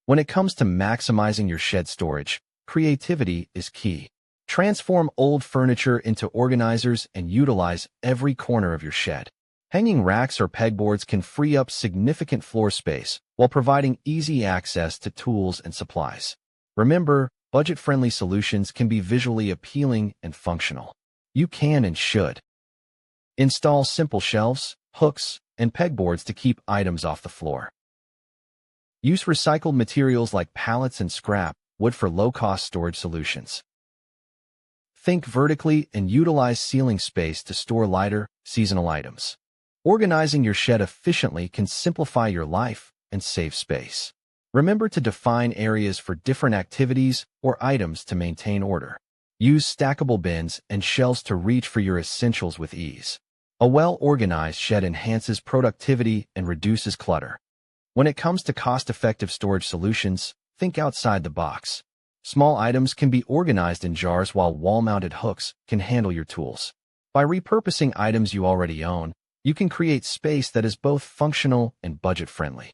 When it comes to maximizing your shed storage, creativity is key. Transform old furniture into organizers and utilize every corner of your shed. Hanging racks or pegboards can free up significant floor space while providing easy access to tools and supplies. Remember, budget-friendly solutions can be visually appealing and functional. You can and should install simple shelves, hooks, and pegboards to keep items off the floor. Use recycled materials like pallets and scrap wood for low-cost storage solutions. Think vertically and utilize ceiling space to store lighter, seasonal items. Organizing your shed efficiently can simplify your life and save space. Remember to define areas for different activities or items to maintain order. Use stackable bins and shelves to reach for your essentials with ease. A well-organized shed enhances productivity and reduces clutter. When it comes to cost-effective storage solutions, think outside the box. Small items can be organized in jars while wall-mounted hooks can handle your tools. By repurposing items you already own, you can create space that is both functional and budget-friendly.